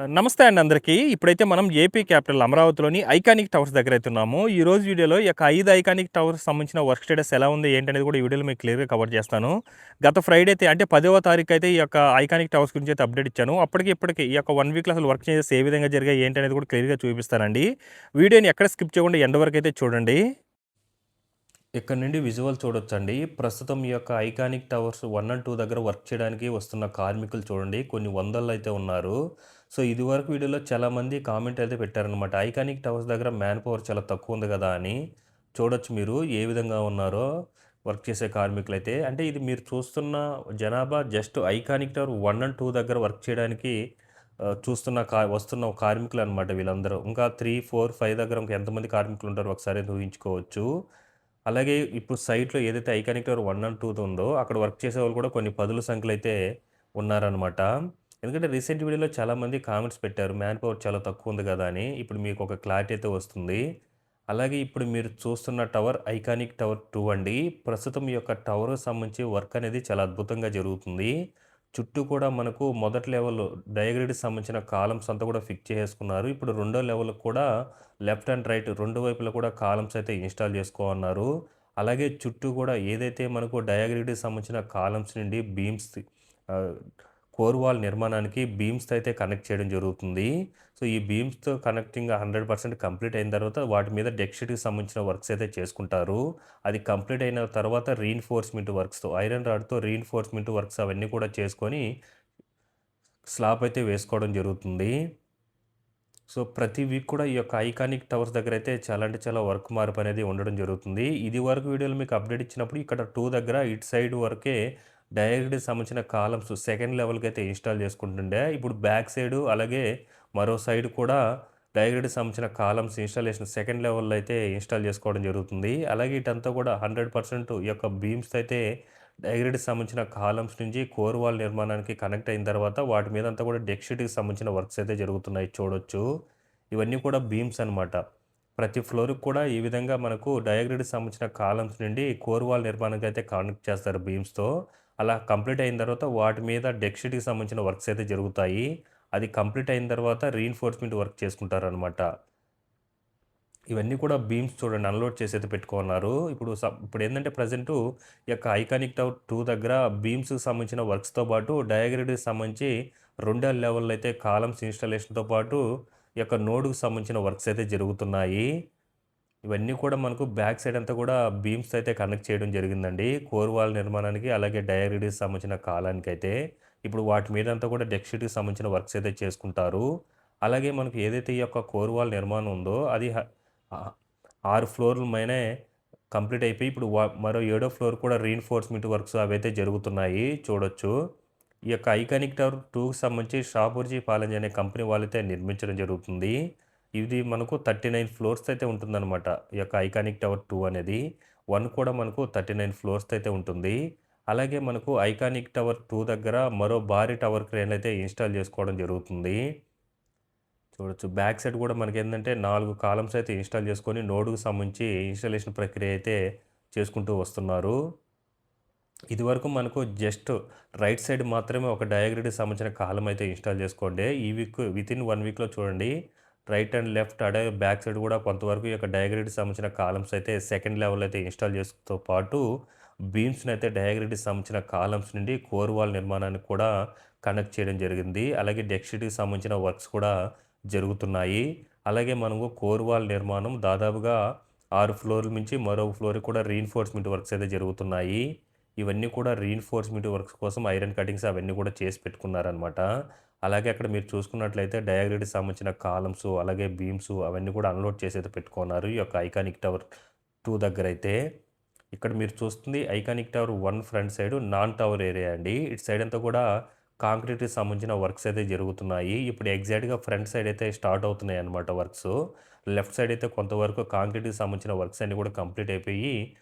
నమస్తే అండి అందరికీ. ఇప్పుడైతే మనం ఏపీ క్యాపిటల్ అమరావతిలోని ఐకానిక్ టవర్స్ దగ్గరైతే ఉన్నాము. ఈరోజు వీడియోలో ఈ యొక్క 5 ఐకానిక్ టవర్స్ సంబంధించిన వర్క్ స్టేటస్ ఎలా ఉంది, ఏంటనేది కూడా ఈ వీడియోలో మీకు క్లియర్‌గా కవర్ చేస్తాను. గత ఫ్రైడే అయితే అంటే 10వ తారీఖు అయితే ఈ యొక్క ఐకానిక్ టవర్స్ గురించి అయితే అప్డేట్ ఇచ్చాను. అప్పటికి ఇప్పటికి ఈ యొక్క 1 వీక్‌లో అసలు వర్క్ చేంజెస్ ఏ విధంగా జరిగాయి, ఏంటనేది కూడా క్లియర్‌గా చూపిస్తానండి. వీడియోని ఎక్కడ స్కిప్ చేయకుండా ఎండ్ వరకు అయితే చూడండి. ఇక్కడ నుండి విజువల్ చూడొచ్చండి. ప్రస్తుతం ఈ యొక్క ఐకానిక్ టవర్స్ 1 అండ్ 2 దగ్గర వర్క్ చేయడానికి వస్తున్న కార్మికులు చూడండి. కొన్ని వందల్లో అయితే ఉన్నారు. సో, ఇదివరకు వీడియోలో చాలామంది కామెంట్ అయితే పెట్టారనమాట. ఐకానిక్ టవర్స్ దగ్గర మ్యాన్ పవర్ చాలా తక్కువ ఉంది కదా అని. చూడొచ్చు మీరు ఏ విధంగా ఉన్నారో వర్క్ చేసే కార్మికులైతే. అంటే ఇది మీరు చూస్తున్న జనాభా జస్ట్ ఐకానిక్ టవర్ 1 అండ్ 2 దగ్గర వర్క్ చేయడానికి చూస్తున్న వస్తున్న కార్మికులనమాట వీళ్ళందరూ. ఇంకా 3, 4, 5 దగ్గర ఇంకా ఎంతమంది కార్మికులుంటారో ఒకసారి ఊహించుకోవచ్చు. అలాగే ఇప్పుడు సైట్‌లో ఏదైతే ఐకానిక్ టవర్ 1 అండ్ 2 ఉందో అక్కడ వర్క్ చేసేవాళ్ళు కూడా కొన్ని పదుల సంఖ్యలో అయితే ఉన్నారనమాట. ఎందుకంటే రీసెంట్ వీడియోలో చాలామంది కామెంట్స్ పెట్టారు. మ్యాన్ పవర్ చాలా తక్కువ ఉంది కదా అని. ఇప్పుడు మీకు ఒక క్లారిటీ అయితే వస్తుంది. అలాగే ఇప్పుడు మీరు చూస్తున్న టవర్ ఐకానిక్ టవర్ 2 అండి. ప్రస్తుతం ఈ యొక్క టవర్‌కి సంబంధించి వర్క్ అనేది చాలా అద్భుతంగా జరుగుతుంది. చుట్టూ కూడా మనకు మొదటి లెవెల్ డయాగ్రిడ్‌కి సంబంధించిన కాలమ్స్ అంతా కూడా ఫిక్స్ చేసేసుకున్నారు. ఇప్పుడు రెండో లెవెల్‌కి కూడా లెఫ్ట్ అండ్ రైట్ 2 వైపులా కూడా కాలమ్స్ అయితే ఇన్‌స్టాల్ చేసుకోమన్నారు. అలాగే చుట్టూ కూడా ఏదైతే మనకు డయాగ్రిడ్‌కి సంబంధించిన కాలమ్స్ నుండి బీమ్స్ ఆహ్, కోర్ వాల్ నిర్మాణానికి బీమ్స్‌తో అయితే కనెక్ట్ చేయడం జరుగుతుంది. సో, ఈ బీమ్స్‌తో కనెక్టింగ్ 100% కంప్లీట్ అయిన తర్వాత వాటి మీద డెక్ షీట్‌కి సంబంధించిన వర్క్స్ అయితే చేసుకుంటారు. అది కంప్లీట్ అయిన తర్వాత రీఇన్ఫోర్స్‌మెంట్ వర్క్స్‌తో ఐరన్ రాడ్‌తో రీఇన్ఫోర్స్‌మెంట్ వర్క్స్ అవన్నీ కూడా చేసుకొని స్లాబ్ అయితే వేసుకోవడం జరుగుతుంది. సో, ప్రతి వీక్ కూడా ఈ యొక్క ఐకానిక్ టవర్స్ దగ్గరైతే చాలా అంటే చాలా వర్క్ మార్పనేది ఉండడం జరుగుతుంది. ఇదివరకు వీడియోలో మీకు అప్డేట్ ఇచ్చినప్పుడు ఇక్కడ 2 దగ్గర ఇటు సైడ్ వరకే డయాగ్రిడ్‌కి సంబంధించిన కాలమ్స్ సెకండ్ లెవెల్‌కైతే ఇన్‌స్టాల్ చేసుకుంటుండే. ఇప్పుడు బ్యాక్ సైడు అలాగే మరో సైడ్ కూడా డయాగ్రిడ్‌కి సంబంధించిన కాలమ్స్ ఇన్‌స్టాలేషన్ సెకండ్ లెవెల్‌లో అయితే ఇన్‌స్టాల్ చేసుకోవడం జరుగుతుంది. అలాగే ఇటంతా కూడా 100% ఈ యొక్క బీమ్స్ అయితే డయాగ్రిడ్‌కి సంబంధించిన కాలమ్స్ నుంచి కోర్ వాల్ నిర్మాణానికి కనెక్ట్ అయిన తర్వాత వాటి మీదంతా కూడా డెక్ షీట్‌కి సంబంధించిన వర్క్స్ అయితే జరుగుతున్నాయి చూడొచ్చు. ఇవన్నీ కూడా బీమ్స్ అనమాట. ప్రతి ఫ్లోర్‌కి కూడా ఈ విధంగా మనకు డయాగ్రిడ్‌కి సంబంధించిన కాలమ్స్ నుండి కోర్ వాల్ నిర్మాణానికి అయితే కనెక్ట్ చేస్తారు బీమ్స్‌తో. అలా కంప్లీట్ అయిన తర్వాత వాటి మీద డెక్ షీట్‌కి సంబంధించిన వర్క్స్ అయితే జరుగుతాయి. అది కంప్లీట్ అయిన తర్వాత రీఇన్ఫోర్స్‌మెంట్ వర్క్ చేసుకుంటారనమాట. ఇవన్నీ కూడా బీమ్స్ చూడండి అన్‌లోడ్ చేసైతే పెట్టుకున్నారు. ఇప్పుడేందంటే ప్రెజెంటు ఈ యొక్క ఐకానిక్ టవర్ 2 దగ్గర బీమ్స్‌కి సంబంధించిన వర్క్స్‌తో పాటు డయాగ్రిడ్‌కి సంబంధించి రెండో లెవెల్‌లో అయితే కాలమ్స్ ఇన్‌స్టాలేషన్‌తో పాటు ఈ యొక్క నోడ్‌కి సంబంధించిన వర్క్స్ అయితే జరుగుతున్నాయి. ఇవన్నీ కూడా మనకు బ్యాక్ సైడ్ అంతా కూడా బీమ్స్‌తో అయితే కనెక్ట్ చేయడం జరిగిందండి. కోర్ వాల్ నిర్మాణానికి అలాగే డయాగ్రిడ్‌కి సంబంధించిన కాలానికైతే. ఇప్పుడు వాటి మీదంతా కూడా డెక్ షీట్‌కి సంబంధించిన వర్క్స్ అయితే చేసుకుంటారు. అలాగే మనకు ఏదైతే ఈ యొక్క కోర్ వాల్ నిర్మాణం ఉందో అది ఆహ్, 6 ఫ్లోర్‌ల పైనే కంప్లీట్ అయిపోయి ఇప్పుడు మరో ఏడో ఫ్లోర్ కూడా రీఇన్ఫోర్స్‌మెంట్ వర్క్స్ అవైతే జరుగుతున్నాయి చూడొచ్చు. ఈ యొక్క ఐకానిక్ టవర్ 2కి సంబంధించి షాపూర్జీ పాలెంజ్ అనే కంపెనీ వాళ్ళైతే నిర్మించడం జరుగుతుంది. ఇది మనకు 39 ఫ్లోర్స్ అయితే ఉంటుందన్నమాట. ఈ యొక్క ఐకానిక్ టవర్ 2 అనేది. 1 కూడా మనకు 39 ఫ్లోర్స్‌తో అయితే ఉంటుంది. అలాగే మనకు ఐకానిక్ టవర్ 2 దగ్గర మరో భారీ టవర్ క్రేన్‌లు అయితే ఇన్‌స్టాల్ చేసుకోవడం జరుగుతుంది. చూడొచ్చు. బ్యాక్ సైడ్ కూడా మనకేందంటే 4 కాలమ్స్ అయితే ఇన్‌స్టాల్ చేసుకొని నోడ్‌కి సంబంధించి ఇన్‌స్టాలేషన్ ప్రక్రియ అయితే చేసుకుంటూ వస్తున్నారు. ఇదివరకు మనకు జస్ట్ రైట్ సైడ్ మాత్రమే ఒక డయాగ్రిడ్‌కి సంబంధించిన కాలమ్ అయితే ఇన్‌స్టాల్ చేసుకోండి. ఈ వీక్ వితిన్ 1 వీక్‌లో చూడండి right and left back side కూడా కొంతవరకు ఈ యొక్క డయాగ్రిడ్‌కి సంబంధించిన కాలమ్స్ అయితే సెకండ్ లెవెల్ అయితే ఇన్‌స్టాల్ చేసుతో పాటు బీమ్స్‌ని అయితే డయాగ్రిడ్‌కి సంబంధించిన కాలమ్స్ నుండి కోర్ వాల్ నిర్మాణానికి కూడా కనెక్ట్ చేయడం జరిగింది. అలాగే డెక్ షీట్‌కి సంబంధించిన వర్క్స్ కూడా జరుగుతున్నాయి. అలాగే మనము కోర్ వాల్ నిర్మాణం దాదాపుగా 6 ఫ్లోర్‌ల నుంచి మరో ఫ్లోర్‌కి కూడా రీఇన్ఫోర్స్‌మెంట్ వర్క్స్ అయితే జరుగుతున్నాయి. ఇవన్నీ కూడా రీఇన్ఫోర్స్‌మెంట్ వర్క్స్ కోసం ఐరన్ కటింగ్స్ అవన్నీ కూడా చేసి పెట్టుకున్నారనమాట. అలాగే అక్కడ మీరు చూసుకున్నట్లయితే డయాగ్రిడ్‌కి సంబంధించిన కాలమ్స్, అలాగే బీమ్స్ అవన్నీ కూడా అన్‌లోడ్ చేసైతే పెట్టుకున్నారు. ఈ యొక్క ఐకానిక్ టవర్ 2 దగ్గరైతే. ఇక్కడ మీరు చూస్తుంది iconic tower 1 front side non tower area అండి. ఇటు సైడ్ అంతా కూడా కాంక్రీట్‌కి సంబంధించిన వర్క్స్ అయితే జరుగుతున్నాయి. ఇప్పుడు ఎగ్జాక్ట్‌గా ఫ్రంట్ సైడ్ అయితే స్టార్ట్ అవుతున్నాయన్నమాట వర్క్స్. లెఫ్ట్ సైడ్ అయితే కొంతవరకు కాంక్రీట్‌కి సంబంధించిన వర్క్స్ అన్నీ కూడా కంప్లీట్ అయిపోయి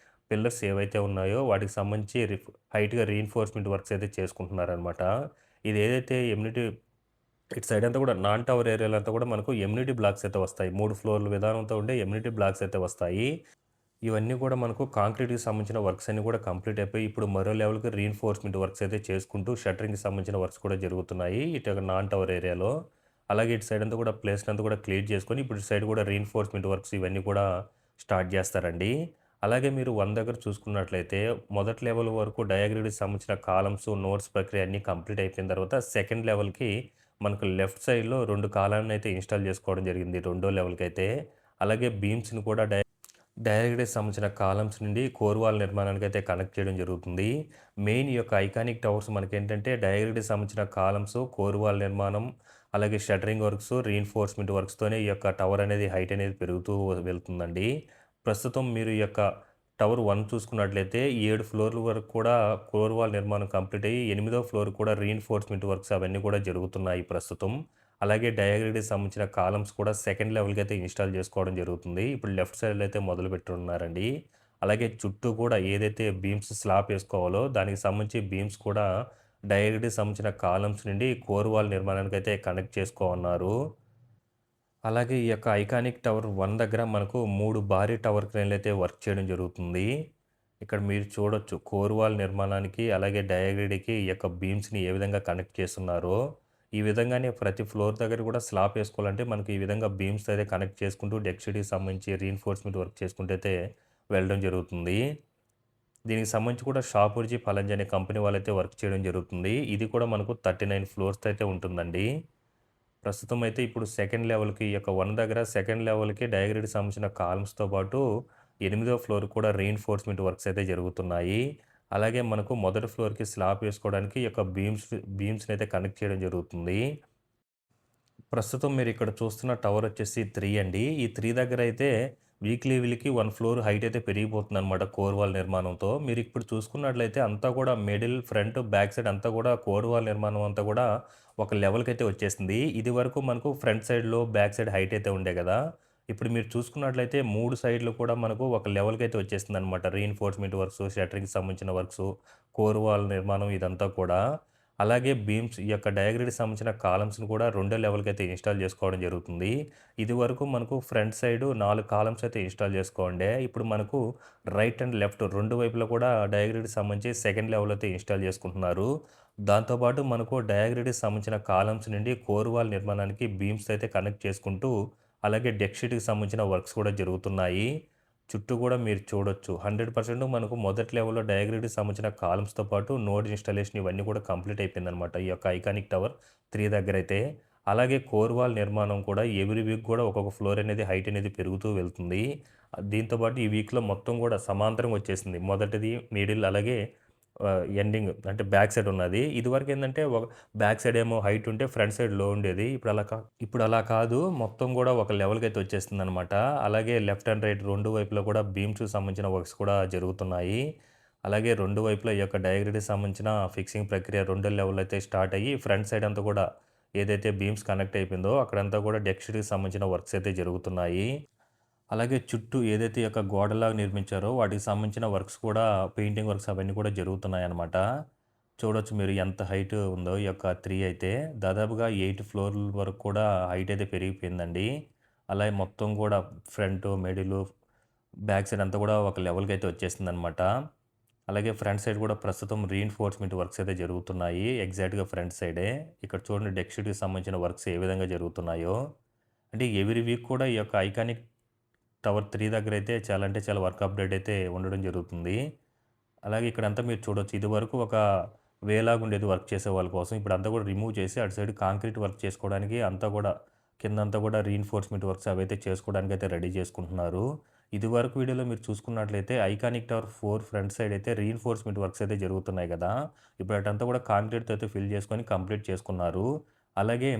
పిల్లర్స్ ఏవైతే ఉన్నాయో వాటికి సంబంధించి హైట్‌గా రీఇన్ఫోర్స్‌మెంట్ వర్క్స్ అయితే చేసుకుంటున్నారనమాట. ఇది ఏదైతే ఎమ్యూనిటీ ఇటు సైడ్ అంతా కూడా నాన్ టవర్ ఏరియాలో అంతా కూడా మనకు ఎమ్యూనిటీ బ్లాక్స్ అయితే వస్తాయి. 3 ఫ్లోర్ల విధానంతో ఉండే ఎమ్యూనిటీ బ్లాక్స్ అయితే వస్తాయి. ఇవన్నీ కూడా మనకు కాంక్రీట్‌కి సంబంధించిన వర్క్స్ అన్నీ కూడా కంప్లీట్ అయిపోయి, ఇప్పుడు మరో లెవెల్‌కి రీఇన్ఫోర్స్‌మెంట్ వర్క్స్ అయితే చేసుకుంటూ షట్టరింగ్‌కి సంబంధించిన వర్క్స్ కూడా జరుగుతున్నాయి. ఇటు నాన్ టవర్ ఏరియాలో. అలాగే ఇటు సైడ్ అంతా కూడా ప్లేస్‌ని అంతా కూడా క్లియర్ చేసుకొని, ఇప్పుడు ఇటు సైడ్ కూడా రీఇన్ఫోర్స్‌మెంట్ వర్క్స్ ఇవన్నీ కూడా స్టార్ట్ చేస్తారండి. అలాగే మీరు 1 దగ్గర చూసుకున్నట్లయితే మొదటి లెవెల్ వరకు డయాగ్రిడ్‌కి సంబంధించిన కాలమ్స్, నోట్స్ ప్రక్రియ అన్నీ కంప్లీట్ అయిపోయిన తర్వాత సెకండ్ లెవెల్‌కి మనకు లెఫ్ట్ సైడ్‌లో 2 కాలమ్‌నయితే ఇన్‌స్టాల్ చేసుకోవడం జరిగింది రెండో లెవెల్‌కైతే. అలాగే బీమ్స్‌ని కూడా డయాగ్రిడ్‌కి సంబంధించిన కాలమ్స్ నుండి కోర్ వాల్ నిర్మాణానికైతే కనెక్ట్ చేయడం జరుగుతుంది. మెయిన్ ఈ యొక్క ఐకానిక్ టవర్స్ మనకేంటంటే డయాగ్రిడ్‌కి సంబంధించిన కాలమ్స్, కోర్ వాల్ నిర్మాణం, అలాగే షట్టరింగ్ వర్క్స్, రీఇన్ఫోర్స్‌మెంట్ వర్క్స్‌తోనే ఈ యొక్క టవర్ అనేది హైట్ అనేది పెరుగుతూ వెళ్తుందండి. ప్రస్తుతం మీరు ఈ యొక్క టవర్ 1 చూసుకున్నట్లయితే 7 ఫ్లోర్ల వరకు కూడా కోర్ వాల్ నిర్మాణం కంప్లీట్ అయ్యి, ఎనిమిదో ఫ్లోర్ కూడా రీఇన్ఫోర్స్‌మెంట్ వర్క్స్ అవన్నీ కూడా జరుగుతున్నాయి ప్రస్తుతం. అలాగే డయాగ్రిడ్‌కి సంబంధించిన కాలమ్స్ కూడా సెకండ్ లెవెల్‌కి అయితే ఇన్‌స్టాల్ చేసుకోవడం జరుగుతుంది. ఇప్పుడు లెఫ్ట్ సైడ్‌లో అయితే మొదలుపెట్టున్నారండి. అలాగే చుట్టూ కూడా ఏదైతే బీమ్స్ స్లాబ్ ఏసుకోవాలో దానికి సంబంధించి బీమ్స్ కూడా డయాగ్రిడ్‌కి సంబంధించిన కాలమ్స్ నుండి కోర్ వాల్ నిర్మాణానికైతే కనెక్ట్ చేసుకోనున్నారు. అలాగే ఈ యొక్క ఐకానిక్ టవర్ 1 దగ్గర మనకు 3 భారీ టవర్ క్రేన్‌లయితే వర్క్ చేయడం జరుగుతుంది. ఇక్కడ మీరు చూడొచ్చు కోర్ వాల్ నిర్మాణానికి, అలాగే డయాగ్రిడ్‌కి ఈ యొక్క బీమ్స్‌ని ఏ విధంగా కనెక్ట్ చేస్తున్నారో. ఈ విధంగానే ప్రతి ఫ్లోర్ దగ్గర కూడా స్లాబ్ ఏసుకోవాలంటే మనకు ఈ విధంగా బీమ్స్ అయితే కనెక్ట్ చేసుకుంటూ డెక్ షీట్‌కి సంబంధించి రీఇన్ఫోర్స్‌మెంట్ వర్క్ చేసుకుంటూ అయితే వెళ్ళడం జరుగుతుంది. దీనికి సంబంధించి కూడా షాపూర్జీ పలంజ్ అనే కంపెనీ వాళ్ళైతే వర్క్ చేయడం జరుగుతుంది. ఇది కూడా మనకు 39 ఫ్లోర్స్‌తో అయితే ఉంటుందండి. ప్రస్తుతం అయితే ఇప్పుడు సెకండ్ లెవెల్‌కి ఈ యొక్క 1 దగ్గర సెకండ్ లెవెల్‌కి డయాగ్రిడ్‌కి సంబంధించిన కాలమ్స్‌తో పాటు ఎనిమిదో ఫ్లోర్ కూడా రీఇన్ఫోర్స్‌మెంట్ వర్క్స్ అయితే జరుగుతున్నాయి. అలాగే మనకు మొదటి ఫ్లోర్‌కి స్లాబ్ వేసుకోవడానికి ఈ యొక్క బీమ్స్‌ని అయితే కనెక్ట్ చేయడం జరుగుతుంది. ప్రస్తుతం మీరిక్కడ చూస్తున్న టవర్ వచ్చేసి 3 అండి. ఈ 3 దగ్గరైతే వీక్‌కి 1 ఫ్లోర్ హైట్ అయితే పెరిగిపోతుందనమాట కోర్ వాల్ నిర్మాణంతో. మీరిప్పుడు చూసుకున్నట్లయితే అంతా కూడా మిడిల్, ఫ్రంట్, బ్యాక్ సైడ్ అంతా కూడా కోర్ వాల్ నిర్మాణం అంతా కూడా ఒక లెవెల్‌కైతే వచ్చేసింది. ఇదివరకు మనకు ఫ్రంట్ సైడ్‌లో, బ్యాక్ సైడ్ హైట్ అయితే ఉండే గదా! ఇప్పుడు మీరు చూసుకున్నట్లయితే 3 సైడ్‌లు కూడా మనకు ఒక లెవెల్‌కైతే వచ్చేసిందనమాట. రీఇన్ఫోర్స్‌మెంట్ వర్క్స్, షట్టరింగ్‌కి సంబంధించిన వర్క్స్, కోర్ వాల్ నిర్మాణం ఇదంతా కూడా. అలాగే బీమ్స్ ఈ యొక్క డయాగ్రిడ్‌కి సంబంధించిన కాలమ్స్‌ని కూడా రెండో లెవెల్‌కైతే ఇన్‌స్టాల్ చేసుకోవడం జరుగుతుంది. ఇదివరకు మనకు ఫ్రంట్ సైడ్ 4 కాలమ్స్ అయితే ఇన్‌స్టాల్ చేసుకోండే. ఇప్పుడు మనకు రైట్ అండ్ లెఫ్ట్ 2 వైపులా కూడా డయాగ్రిడ్‌కి సంబంధించి సెకండ్ లెవెల్ అయితే ఇన్‌స్టాల్ చేసుకుంటున్నారు. దాంతో పాటు మనకు డయాగ్రిడ్‌కి సంబంధించిన కాలమ్స్ నుండి కోర్ వాల్ నిర్మాణానికి బీమ్స్ అయితే కనెక్ట్ చేసుకుంటూ, అలాగే డెక్ షీట్‌కి సంబంధించిన వర్క్స్ కూడా జరుగుతున్నాయి. చుట్టూ కూడా మీరు చూడొచ్చు. 100% మనకు మొదటి లెవెల్‌లో డయాగ్రిడ్‌కి సంబంధించిన కాలమ్స్‌తో పాటు నోడ్ ఇన్‌స్టాలేషన్ ఇవన్నీ కూడా కంప్లీట్ అయిపోయిందనమాట. ఈ యొక్క ఐకానిక్ టవర్ 3 దగ్గరైతే. అలాగే కోర్ వాల్ నిర్మాణం కూడా ఎవ్రీ వీక్ కూడా ఒక్కొక్క ఫ్లోర్ అనేది హైట్ అనేది పెరుగుతూ వెళ్తుంది. దీంతో పాటు ఈ వీక్‌లో మొత్తం కూడా సమాంతరంగా వచ్చేసింది. మొదటిది, మిడిల్ అలాగే ఎండింగ్ అంటే బ్యాక్ సైడ్ ఉన్నది. ఇదివరకేందంటే బ్యాక్ సైడ్ ఏమో హైట్ ఉంటే ఫ్రంట్ సైడ్ లో ఉండేది. ఇప్పుడు అలా కాదు. మొత్తం గూడా ఒక లెవెల్‌కైతే వచ్చేసిందనమాట. అలాగే లెఫ్ట్ అండ్ రైట్ 2 వైపులా కూడా బీమ్స్‌కి సంబంధించిన వర్క్స్ కూడా జరుగుతున్నాయి. అలాగే 2 వైపులా ఈ యొక్క డయాగ్రిడ్‌కి సంబంధించిన ఫిక్సింగ్ ప్రక్రియ రెండో లెవెల్ అయితే స్టార్ట్ అయ్యి ఫ్రంట్ సైడ్ అంతా కూడా ఏదైతే బీమ్స్ కనెక్ట్ అయిపోయిందో అక్కడంతా కూడా డెక్ షీట్‌కి సంబంధించిన వర్క్స్ అయితే జరుగుతున్నాయి. అలాగే చుట్టూ ఏదైతే ఈ యొక్క గోడలాగా నిర్మించారో వాటికి సంబంధించిన వర్క్స్ కూడా పెయింటింగ్ వర్క్స్ అవన్నీ కూడా జరుగుతున్నాయన్నమాట. చూడొచ్చు మీరు ఎంత హైట్ ఉందో ఈ యొక్క 3 అయితే. దాదాపుగా 8 ఫ్లోర్ల వరకు కూడా హైట్ అయితే పెరిగిపోయిందండి. అలాగే మొత్తం కూడా ఫ్రంట్, మిడిలు, బ్యాక్ సైడ్ అంతా కూడా ఒక లెవెల్‌కి అయితే వచ్చేసిందనమాట. అలాగే ఫ్రంట్ సైడ్ కూడా ప్రస్తుతం రీఇన్ఫోర్స్‌మెంట్ వర్క్స్ అయితే జరుగుతున్నాయి. ఎగ్జాక్ట్‌గా ఫ్రంట్ సైడే. ఇక్కడ చూడండి డెక్ షీట్‌కి సంబంధించిన వర్క్స్ ఏ విధంగా జరుగుతున్నాయో. అంటే ఎవ్రీ వీక్ కూడా ఈ యొక్క ఐకానిక్ టవర్ 3 దగ్గరైతే చాలా అంటే చాలా వర్క్ అప్డేట్ అయితే ఉండడం జరుగుతుంది. అలాగే ఇక్కడంతా మీరు చూడొచ్చు. ఇదివరకు ఒక వేలాగుండేది వర్క్ చేసే వాళ్ళ కోసం. ఇప్పుడంతా కూడా రిమూవ్ చేసి అటు సైడ్ కాంక్రీట్ వర్క్ చేసుకోవడానికి అంతా కూడా కిందంతా కూడా రీఇన్ఫోర్స్‌మెంట్ వర్క్స్ అవైతే చేసుకోవడానికైతే రెడీ చేసుకుంటున్నారు. ఇదివరకు వీడియోలో మీరు చూసుకున్నట్లయితే ఐకానిక్ టవర్ 4 ఫ్రంట్ సైడ్ అయితే రీఇన్ఫోర్స్‌మెంట్ వర్క్స్ అయితే జరుగుతున్నాయి కదా! ఇప్పుడు అటంతా కూడా కాంక్రీట్‌తో అయితే ఫిల్ చేసుకొని కంప్లీట్ చేసుకున్నారు. అలాగే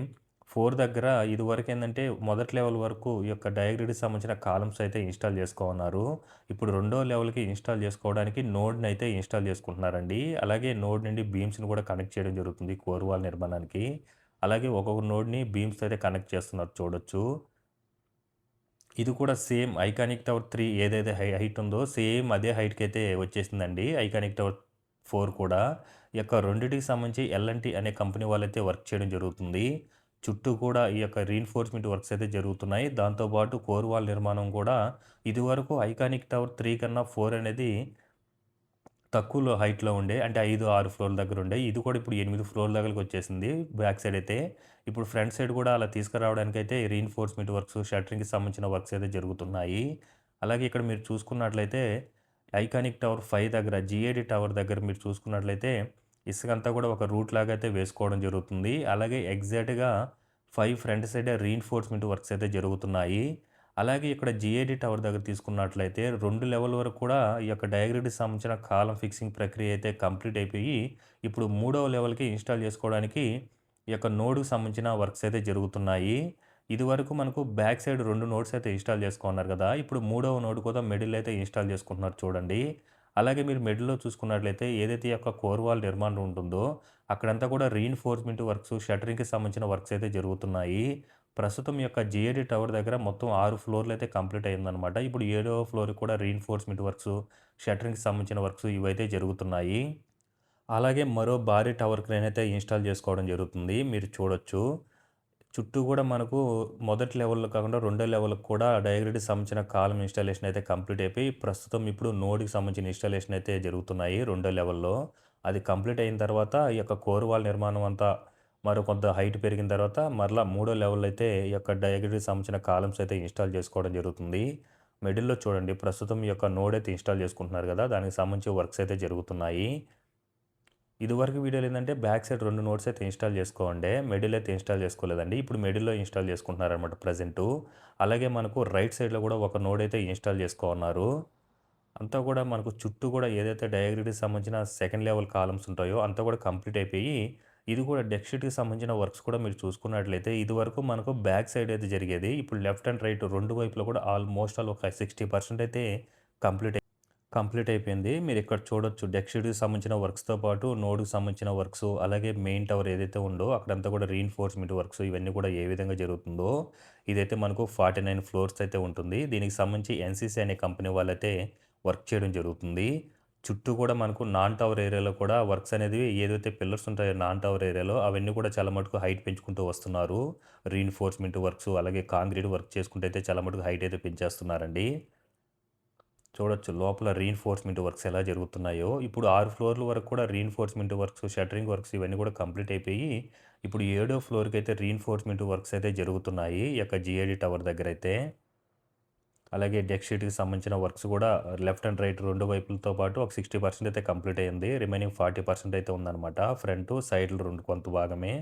4 దగ్గర ఇదివరకేందంటే మొదటి లెవెల్ వరకు ఈ యొక్క డయాగ్రిడ్‌కి సంబంధించిన కాలమ్స్ అయితే ఇన్‌స్టాల్ చేసుకోమన్నారు. ఇప్పుడు రెండో లెవెల్‌కి ఇన్‌స్టాల్ చేసుకోవడానికి నోడ్‌నైతే ఇన్‌స్టాల్ చేసుకుంటున్నారండి. అలాగే నోడ్ నుండి బీమ్స్‌ని కూడా కనెక్ట్ చేయడం జరుగుతుంది కోర్ వాల్ నిర్మాణానికి. అలాగే ఒక్కొక్క నోడ్‌ని బీమ్స్‌తో అయితే కనెక్ట్ చేస్తున్నారు చూడొచ్చు. ఇది కూడా సేమ్ ఐకానిక్ టవర్ 3 ఏదైతే హైట్ ఉందో సేమ్ అదే హైట్‌కైతే వచ్చేసిందండి. ఐకానిక్ టవర్ 4 కూడా. ఈ యొక్క రెండిటికి సంబంధించి ఎల్&టీ అనే కంపెనీ వాళ్ళైతే వర్క్ చేయడం జరుగుతుంది. చుట్టూ కూడా ఈ యొక్క రీఇన్ఫోర్స్‌మెంట్ వర్క్స్ అయితే జరుగుతున్నాయి. దాంతో పాటు కోర్ వాల్ నిర్మాణం కూడా ఇదివరకు ఐకానిక్ టవర్ 3 కన్నా 4 అనేది తక్కువలో హైట్‌లో ఉండే అంటే 5, 6 ఫ్లోర్ల దగ్గర ఉండే. ఇది కూడా ఇప్పుడు 8 ఫ్లోర్ల దగ్గరకొచ్చేసింది. బ్యాక్ సైడ్ అయితే. ఇప్పుడు ఫ్రంట్ సైడ్ కూడా అలా తీసుకురావడానికైతే రీఇన్ఫోర్స్‌మెంట్ వర్క్స్, షట్టరింగ్‌కి సంబంధించిన వర్క్స్ అయితే జరుగుతున్నాయి. అలాగే ఇక్కడ మీరు చూసుకున్నట్లయితే ఐకానిక్ టవర్ 5 దగ్గర జీఏడీ టవర్ దగ్గర మీరు చూసుకున్నట్లయితే ఇసుకంతా కూడా ఒక రూట్ లాగా అయితే వేసుకోవడం జరుగుతుంది. అలాగే ఎగ్జాక్ట్‌గా 5 ఫ్రంట్ సైడే రీఇన్ఫోర్స్‌మెంట్ వర్క్స్ అయితే జరుగుతున్నాయి. అలాగే ఇక్కడ జీఏడీ టవర్ దగ్గర తీసుకున్నట్లయితే 2 లెవెల్ వరకు కూడా ఈ యొక్క డయాగ్రిడ్‌కి సంబంధించిన కాలమ్ ఫిక్సింగ్ ప్రక్రియ అయితే కంప్లీట్ అయిపోయి, ఇప్పుడు మూడవ లెవెల్‌కి ఇన్‌స్టాల్ చేసుకోవడానికి ఈ యొక్క నోడ్‌కి సంబంధించిన వర్క్స్ అయితే జరుగుతున్నాయి. ఇదివరకు మనకు బ్యాక్ సైడ్ 2 నోడ్స్ అయితే ఇన్‌స్టాల్ చేసుకున్నారు కదా! ఇప్పుడు మూడవ నోడ్ కూడా మిడిల్ అయితే ఇన్‌స్టాల్ చేసుకుంటున్నారు చూడండి. అలాగే మీరు మిడిల్‌లో చూసుకున్నట్లయితే ఏదైతే ఈ యొక్క కోర్ వాల్ నిర్మాణం ఉంటుందో, అక్కడంతా కూడా రీఇన్ఫోర్స్‌మెంట్ వర్క్స్, షట్టరింగ్‌కి సంబంధించిన వర్క్స్ అయితే జరుగుతున్నాయి. ప్రస్తుతం ఈ యొక్క జీఏడీ టవర్ దగ్గర మొత్తం 6 ఫ్లోర్‌లు అయితే కంప్లీట్ అయిందనమాట. ఇప్పుడు ఏడవ ఫ్లోర్‌కి కూడా రీఇన్ఫోర్స్‌మెంట్ వర్క్స్, షట్టరింగ్‌కి సంబంధించిన వర్క్స్ ఇవైతే జరుగుతున్నాయి. అలాగే మరో భారీ టవర్ క్రేన్ అయితే ఇన్‌స్టాల్ చేసుకోవడం జరుగుతుంది. మీరు చూడొచ్చు. చుట్టూ గూడా మనకు మొదటి లెవెల్‌లో కాకుండా రెండో లెవెల్‌కి కూడా డయాగ్రిడ్‌కి సంబంధించిన కాలమ్ ఇన్‌స్టాలేషన్ అయితే కంప్లీట్ అయిపోయి, ప్రస్తుతం ఇప్పుడు నోడ్‌కి సంబంధించిన ఇన్‌స్టాలేషన్ అయితే జరుగుతున్నాయి రెండో లెవెల్‌లో. అది కంప్లీట్ అయిన తర్వాత ఈ యొక్క కోర్ వాల్ నిర్మాణం అంతా మరో కొంత హైట్ పెరిగిన తర్వాత మరలా మూడో లెవెల్‌లో అయితే ఈ యొక్క డయాగ్రిడ్‌కి సంబంధించిన కాలమ్స్ అయితే ఇన్‌స్టాల్ చేసుకోవడం జరుగుతుంది. మిడిల్‌లో చూడండి ప్రస్తుతం ఈ యొక్క నోడ్ అయితే ఇన్‌స్టాల్ చేసుకుంటున్నారు గదా! దానికి సంబంధించి వర్క్స్ అయితే జరుగుతున్నాయి. ఇదివరకు వీడియోలో ఏందంటే బ్యాక్ సైడ్ 2 నోట్స్ అయితే ఇన్‌స్టాల్ చేసుకోండే. మిడిల్ అయితే ఇన్‌స్టాల్ చేసుకోలేదండి. ఇప్పుడు మిడిల్‌లో ఇన్‌స్టాల్ చేసుకుంటున్నారనమాట ప్రెజెంటు. అలాగే మనకు రైట్ సైడ్‌లో కూడా ఒక నోడ్ అయితే ఇన్‌స్టాల్ చేసుకోనున్నారు. అంతా కూడా మనకు చుట్టూ కూడా ఏదైతే డయాగ్రిడ్‌కి సంబంధించిన సెకండ్ లెవెల్ కాలమ్స్ ఉంటాయో అంతా కూడా కంప్లీట్ అయిపోయి, ఇది కూడా డెక్ షీట్‌కి సంబంధించిన వర్క్స్ కూడా మీరు చూసుకున్నట్లయితే ఇదివరకు మనకు బ్యాక్ సైడ్ అయితే జరిగేది. ఇప్పుడు లెఫ్ట్ అండ్ రైట్ 2 వైపులా కూడా ఆల్మోస్ట్ ఆల్ ఒక 60% అయితే కంప్లీట్ కంప్లీట్ అయిపోయింది. మీరిక్కడ చూడొచ్చు డెక్ షీట్‌కి సంబంధించిన వర్క్స్‌తో పాటు నోడ్‌కి సంబంధించిన వర్క్సు, అలాగే మెయిన్ టవర్ ఏదైతే ఉందో అక్కడంతా కూడా రీఇన్ఫోర్స్‌మెంట్ వర్క్స్ ఇవన్నీ కూడా ఏ విధంగా జరుగుతుందో, ఇదైతే మనకు 49 ఫ్లోర్స్ అయితే ఉంటుంది. దీనికి సంబంధించి ఎన్‌సీసీ అనే కంపెనీ వాళ్ళైతే వర్క్ చేయడం జరుగుతుంది. చుట్టూ కూడా మనకు నాన్ టవర్ ఏరియాలో కూడా వర్క్స్ అనేది ఏదైతే పిల్లర్స్ ఉంటాయో నాన్ టవర్ ఏరియాలో అవన్నీ కూడా చాలా మటుకు హైట్ పెంచుకుంటూ వస్తున్నారు. రీఇన్ఫోర్స్‌మెంట్ వర్క్సు, అలాగే కాంక్రీట్ వర్క్ చేసుకుంటూ అయితే చాలా మటుకు హైట్ అయితే పెంచేస్తున్నారండి. చూడొచ్చు లోపల రీఇన్ఫోర్స్‌మెంట్ వర్క్స్ ఎలా జరుగుతున్నాయో. ఇప్పుడు 6 ఫ్లోర్‌ల వరకు కూడా రీఇన్ఫోర్స్‌మెంట్ వర్క్స్, షట్టరింగ్ వర్క్స్ ఇవన్నీ కూడా కంప్లీట్ అయిపోయి, ఇప్పుడు ఏడో ఫ్లోర్‌కైతే రీఇన్ఫోర్స్‌మెంట్ వర్క్స్ అయితే జరుగుతున్నాయి. ఈ యొక్క జీఏడీ టవర్ దగ్గరైతే. అలాగే డెక్ షీట్‌కి సంబంధించిన వర్క్స్ కూడా లెఫ్ట్ అండ్ రైట్ 2 వైపులతో పాటు ఒక 60% అయితే కంప్లీట్ అయింది. రిమైనింగ్ 40% అయితే ఉందన్నమాట. ఫ్రంటు, సైడ్‌లు 2 కొంత భాగమే.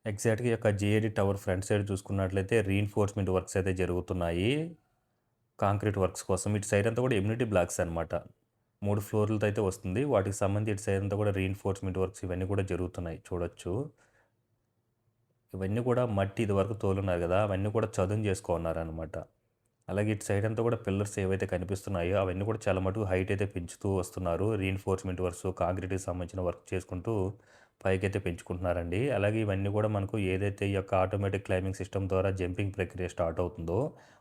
ఎగ్జాక్ట్‌గా ఈ యొక్క జీఏడీ టవర్ ఫ్రంట్ సైడ్ చూసుకున్నట్లయితే రీఇన్ఫోర్స్‌మెంట్ వర్క్స్ అయితే జరుగుతున్నాయి. కాంక్రీట్ వర్క్స్ కోసం. ఇటు సైడ్ అంతా కూడా ఎమ్యూనిటీ బ్లాక్స్ అనమాట. 3 ఫ్లోర్‌లతో అయితే వస్తుంది. వాటికి సంబంధించి ఇటు సైడ్ అంతా కూడా రీఇన్ఫోర్స్‌మెంట్ వర్క్స్ ఇవన్నీ కూడా జరుగుతున్నాయి చూడొచ్చు. ఇవన్నీ కూడా మట్టి ఇదివరకు తోలున్నారు గదా! అవన్నీ కూడా చదును చేసుకోన్నారనమాట. అలాగే ఇటు సైడ్ అంతా కూడా పిల్లర్స్ ఏవైతే కనిపిస్తున్నాయో అవన్నీ కూడా చాలా మటుకు హైట్ అయితే పెంచుతూ వస్తున్నారు. రీఇన్ఫోర్స్‌మెంట్ వర్క్స్, కాంక్రీట్‌కి సంబంధించిన వర్క్ చేసుకుంటూ పైకైతే పెంచుకుంటున్నారండి. అలాగే ఇవన్నీ కూడా మనకు ఏదైతే ఈ యొక్క ఆటోమేటిక్ క్లైంబింగ్ సిస్టమ్ ద్వారా జంపింగ్ ప్రక్రియ స్టార్ట్ అవుతుందో,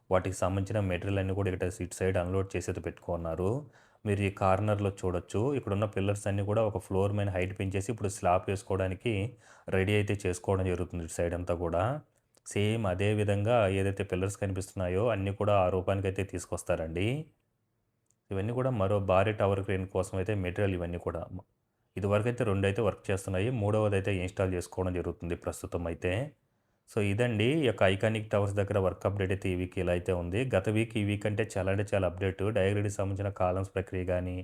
వాటికి సంబంధించిన మెటీరియల్ అన్నీ కూడా ఇటు సైడ్ అన్‌లోడ్ చేసి అయితే పెట్టుకున్నారు. మీరు ఈ కార్నర్‌లో చూడొచ్చు. ఇక్కడున్న పిల్లర్స్ అన్నీ కూడా ఒక ఫ్లోర్ మీద హైట్ పెంచేసి ఇప్పుడు స్లాబ్ వేసుకోవడానికి రెడీ అయితే చేసుకోవడం జరుగుతుంది ఇటు సైడ్ అంతా కూడా. సేమ్ అదే విధంగా ఏదైతే పిల్లర్స్ కనిపిస్తున్నాయో అన్నీ కూడా ఆ రూపానికైతే తీసుకొస్తారండి. ఇవన్నీ కూడా మరో భారీ టవర్ క్రేన్ కోసం అయితే మెటీరియల్ ఇవన్నీ కూడా. ఇదివరకైతే 2 అయితే వర్క్ చేస్తున్నాయి. మూడవదైతే ఇన్‌స్టాల్ చేసుకోవడం జరుగుతుంది ప్రస్తుతం అయితే. సో, ఇదండి ఈ యొక్క ఐకానిక్ టవర్స్ దగ్గర వర్క్ అప్డేట్ అయితే ఈ వీక్ ఇలా అయితే ఉంది. గత వీక్, ఈ వీక్ అంటే చాలా అంటే చాలా అప్డేట్. డయాగ్రిడ్‌కి సంబంధించిన కాలమ్స్ ప్రక్రియ గానీ,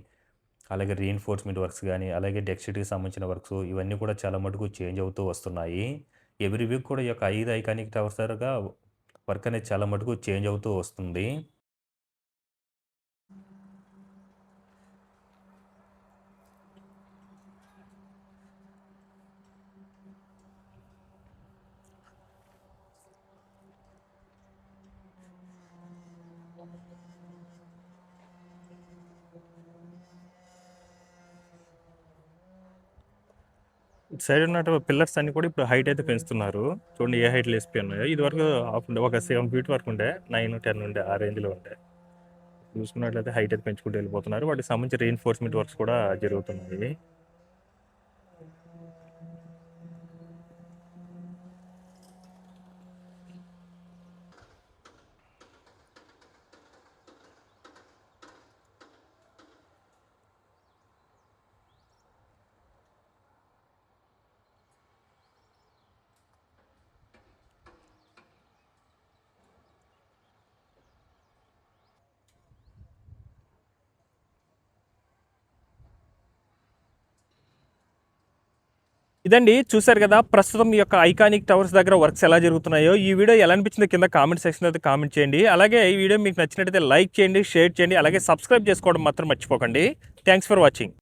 అలాగే రీఇన్ఫోర్స్‌మెంట్ వర్క్స్ గానీ, అలాగే డెక్ షీట్‌కి సంబంధించిన వర్క్స్ ఇవన్నీ కూడా చాలా మటుకు చేంజ్ అవుతూ వస్తున్నాయి. ఎవ్రీ వీక్ కూడా ఈ యొక్క 5 ఐకానిక్ టవర్స్ దగ్గర వర్క్ అనేది చాలా మటుకు చేంజ్ అవుతూ వస్తుంది. ఇటు సైడ్ ఉన్నటు పిల్లర్స్ అన్నీ కూడా ఇప్పుడు హైట్ అయితే పెంచుతున్నారు. చూడండి ఏ హైట్‌లో లేసిపోయి ఉన్నాయో. ఇదివరకు హాఫ్ ఉండే ఒక 7 ఫీట్ వరకు ఉండే. 9, 10 ఉండే ఆ రేంజ్‌లో ఉండే. చూసుకున్నట్లయితే హైట్ అయితే పెంచుకుంటూ వెళ్ళిపోతున్నారు. వాటికి సంబంధించి రీఇన్ఫోర్స్‌మెంట్ వర్క్స్ కూడా జరుగుతున్నాయి. ఇదండి చూసారు కదా ప్రస్తుతం ఈ యొక్క ఐకానిక్ టవర్స్ దగ్గర వర్క్స్ ఎలా జరుగుతున్నాయో. ఈ వీడియో ఎలా అనిపించిందో కింద కామెంట్ సెక్షన్ అయితే కామెంట్ చేయండి. అలాగే ఈ వీడియో మీకు నచ్చినట్టయితే లైక్ చేయండి, షేర్ చేయండి, అలాగే సబ్స్క్రైబ్ చేసుకోవడం మాత్రం మర్చిపోకండి. Thanks for watching.